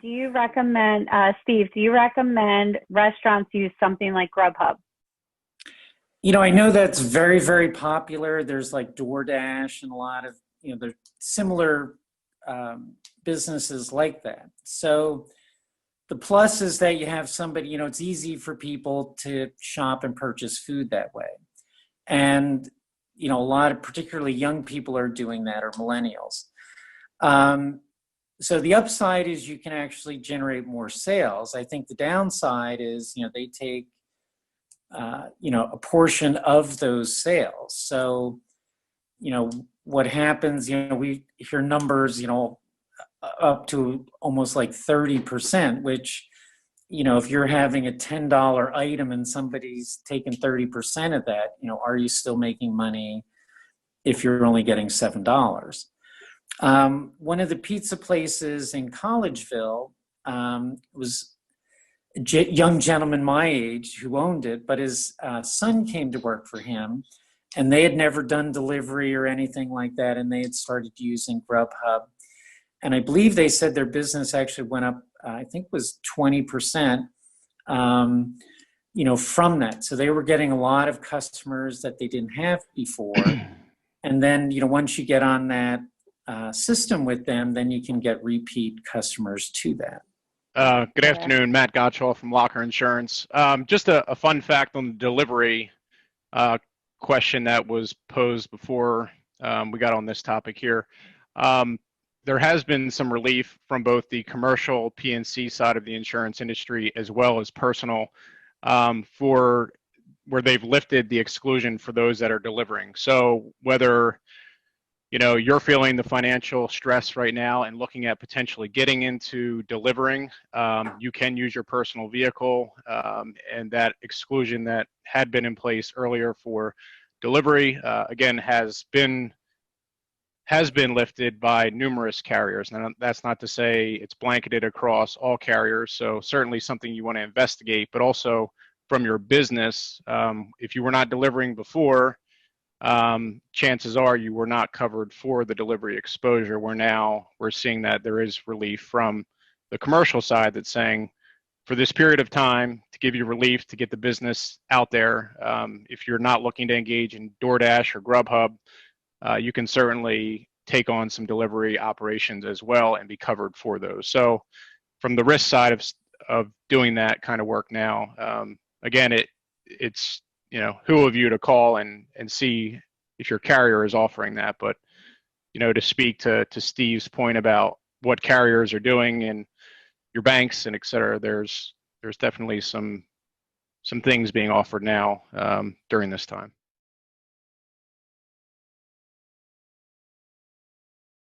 Do you recommend, Steve, do you recommend restaurants use something like Grubhub? I know that's very, very popular. There's like DoorDash and a lot of, there's similar businesses like that. So the plus is that you have somebody, it's easy for people to shop and purchase food that way. And, a lot of particularly young people are doing that, or millennials. So the upside is you can actually generate more sales. I think the downside is, they take a portion of those sales. So, what happens, we hear numbers, up to almost like 30%, which, if you're having a $10 item and somebody's taking 30% of that, are you still making money if you're only getting $7? One of the pizza places in Collegeville was young gentleman my age who owned it, but his son came to work for him, and they had never done delivery or anything like that, and they had started using Grubhub. And I believe they said their business actually went up, I think it was 20%, from that. So they were getting a lot of customers that they didn't have before. And then, once you get on that system with them, then you can get repeat customers to that. Good afternoon, Matt Gottschall from Locker Insurance. Just a fun fact on the delivery question that was posed before we got on this topic here. There has been some relief from both the commercial P&C side of the insurance industry as well as personal for where they've lifted the exclusion for those that are delivering. So whether you're feeling the financial stress right now and looking at potentially getting into delivering, you can use your personal vehicle, and that exclusion that had been in place earlier for delivery, again, has been lifted by numerous carriers. Now, that's not to say it's blanketed across all carriers, so certainly something you want to investigate, but also from your business, if you were not delivering before, chances are you were not covered for the delivery exposure, where now we're seeing that there is relief from the commercial side that's saying for this period of time to give you relief to get the business out there. If you're not looking to engage in DoorDash or Grubhub, you can certainly take on some delivery operations as well and be covered for those. So from the risk side of doing that kind of work now, again, it's who of you to call and see if your carrier is offering that. But, to speak to Steve's point about what carriers are doing and your banks and et cetera, there's definitely some things being offered now during this time.